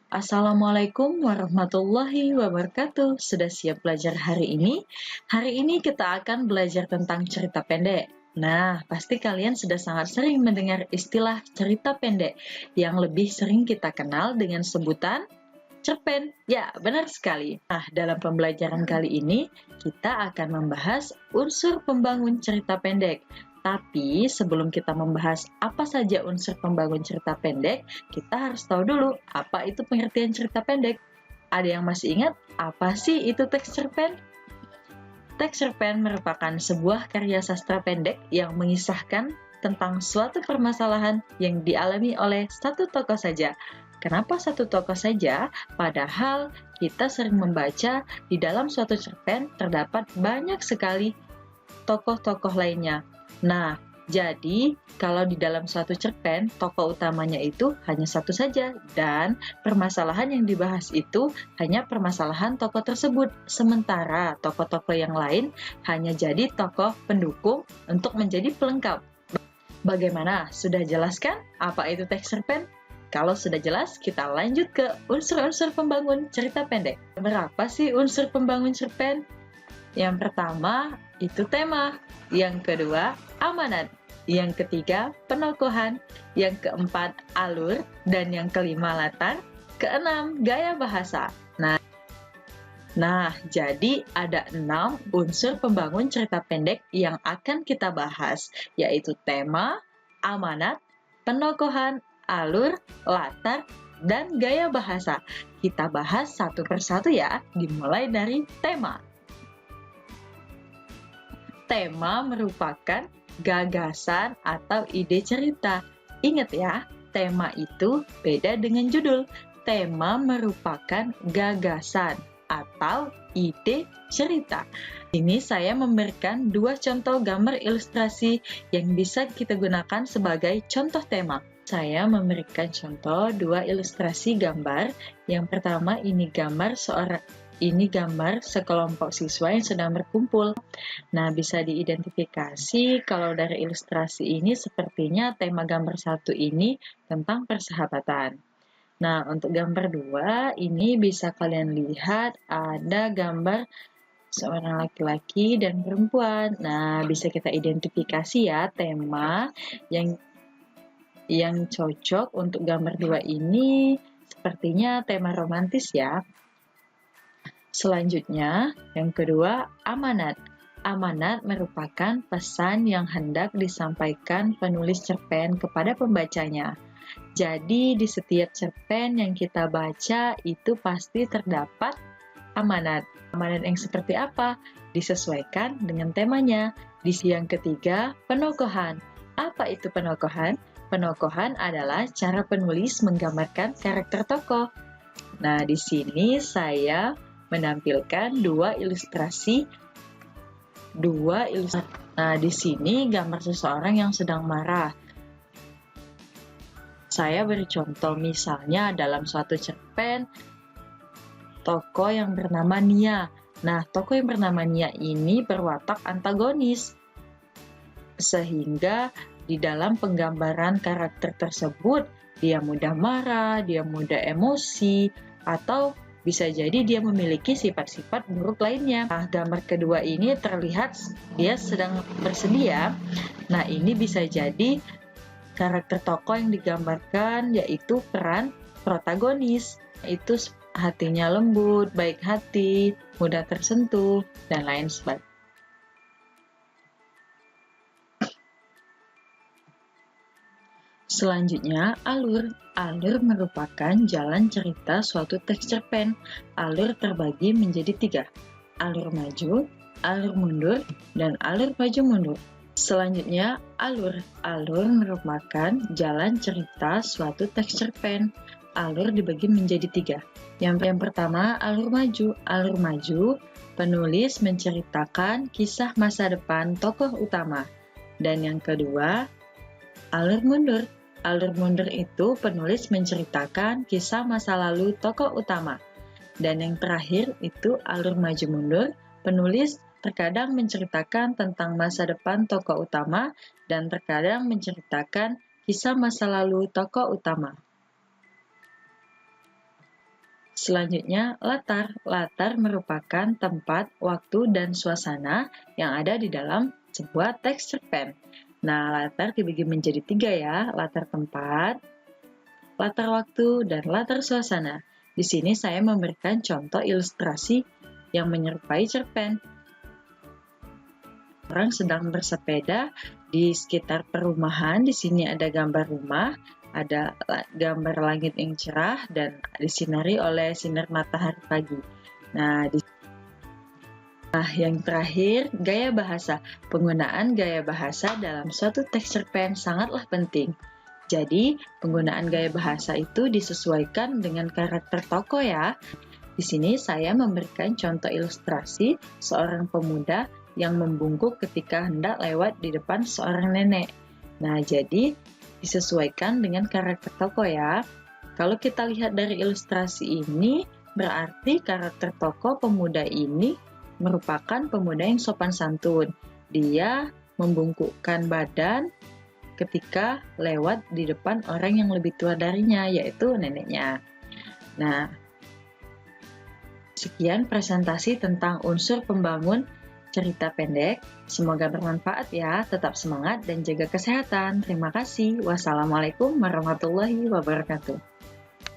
Assalamualaikum warahmatullahi wabarakatuh. Sudah siap belajar hari ini? Hari ini kita akan belajar tentang cerita pendek. Nah, pasti kalian sudah sangat sering mendengar istilah cerita pendek yang lebih sering kita kenal dengan sebutan cerpen. Ya, benar sekali. Nah, dalam pembelajaran kali ini kita akan membahas unsur pembangun cerita pendek. Tapi sebelum kita membahas apa saja unsur pembangun cerita pendek, kita harus tahu dulu apa itu pengertian cerita pendek. Ada yang masih ingat apa sih itu teks cerpen? Teks cerpen merupakan sebuah karya sastra pendek yang mengisahkan tentang suatu permasalahan yang dialami oleh satu tokoh saja. Kenapa satu tokoh saja? Padahal kita sering membaca di dalam suatu cerpen terdapat banyak sekali tokoh-tokoh lainnya. Nah, jadi kalau di dalam suatu cerpen, tokoh utamanya itu hanya satu saja dan permasalahan yang dibahas itu hanya permasalahan tokoh tersebut. Sementara tokoh-tokoh yang lain hanya jadi tokoh pendukung untuk menjadi pelengkap. Bagaimana? Sudah jelas kan apa itu teks cerpen? Kalau sudah jelas, kita lanjut ke unsur-unsur pembangun cerita pendek. Berapa sih unsur pembangun cerpen? Yang pertama, itu tema. Yang kedua, amanat. Yang ketiga, penokohan. Yang keempat, alur. Dan yang kelima, latar. Keenam, gaya bahasa. Nah, jadi ada 6 unsur pembangun cerita pendek yang akan kita bahas, yaitu tema, amanat, penokohan, alur, latar, dan gaya bahasa. Kita bahas satu persatu ya, dimulai dari tema. Tema merupakan gagasan atau ide cerita. Ingat ya, tema itu beda dengan judul. Tema merupakan gagasan atau ide cerita. Ini saya memberikan 2 contoh gambar ilustrasi yang bisa kita gunakan sebagai contoh tema. Saya memberikan contoh 2 ilustrasi gambar. Yang pertama ini gambar sekelompok siswa yang sedang berkumpul. Nah, bisa diidentifikasi kalau dari ilustrasi ini sepertinya tema gambar 1 ini tentang persahabatan. Nah, untuk gambar 2 ini bisa kalian lihat ada gambar seorang laki-laki dan perempuan. Nah, bisa kita identifikasi ya tema yang cocok untuk gambar 2 ini sepertinya tema romantis ya. Selanjutnya, yang kedua, amanat. Amanat merupakan pesan yang hendak disampaikan penulis cerpen kepada pembacanya. Jadi, di setiap cerpen yang kita baca itu pasti terdapat amanat. Amanat yang seperti apa? Disesuaikan dengan temanya. Di yang ketiga, penokohan. Apa itu penokohan? Penokohan adalah cara penulis menggambarkan karakter tokoh. Nah, di sini saya menampilkan 2 ilustrasi. Nah, di sini gambar seseorang yang sedang marah. Saya beri contoh misalnya dalam suatu cerpen tokoh yang bernama Nia. Nah, tokoh yang bernama Nia ini berwatak antagonis. Sehingga di dalam penggambaran karakter tersebut dia mudah marah, dia mudah emosi, atau bisa jadi dia memiliki sifat-sifat buruk lainnya. Nah, gambar kedua ini terlihat dia sedang bersedia. Nah, ini bisa jadi karakter tokoh yang digambarkan yaitu peran protagonis. Itu hatinya lembut, baik hati, mudah tersentuh, dan lain sebagainya. Selanjutnya, alur. Alur merupakan jalan cerita suatu teks cerpen. Alur terbagi menjadi 3. Alur maju, alur mundur, dan alur maju mundur. Selanjutnya, alur. Alur merupakan jalan cerita suatu teks cerpen. Alur dibagi menjadi 3. Yang pertama, alur maju. Alur maju, penulis menceritakan kisah masa depan tokoh utama. Dan yang kedua, alur mundur. Alur mundur itu penulis menceritakan kisah masa lalu tokoh utama. Dan yang terakhir itu alur maju mundur, penulis terkadang menceritakan tentang masa depan tokoh utama dan terkadang menceritakan kisah masa lalu tokoh utama. Selanjutnya, latar. Latar merupakan tempat, waktu, dan suasana yang ada di dalam sebuah teks cerpen. Nah, latar dibagi menjadi 3 ya, latar tempat, latar waktu, dan latar suasana. Di sini saya memberikan contoh ilustrasi yang menyerupai cerpen. Orang sedang bersepeda di sekitar perumahan. Di sini ada gambar rumah, ada gambar langit yang cerah dan disinari oleh sinar matahari pagi. Nah, yang terakhir, gaya bahasa. Penggunaan gaya bahasa dalam suatu teks cerpen sangatlah penting. Jadi, penggunaan gaya bahasa itu disesuaikan dengan karakter tokoh ya. Di sini saya memberikan contoh ilustrasi seorang pemuda yang membungkuk ketika hendak lewat di depan seorang nenek. Nah, jadi disesuaikan dengan karakter tokoh ya. Kalau kita lihat dari ilustrasi ini, berarti karakter tokoh pemuda ini merupakan pemuda yang sopan santun. Dia membungkukkan badan ketika lewat di depan orang yang lebih tua darinya, yaitu neneknya. Nah, sekian presentasi tentang unsur pembangun cerita pendek. Semoga bermanfaat ya. Tetap semangat dan jaga kesehatan. Terima kasih. Wassalamualaikum warahmatullahi wabarakatuh.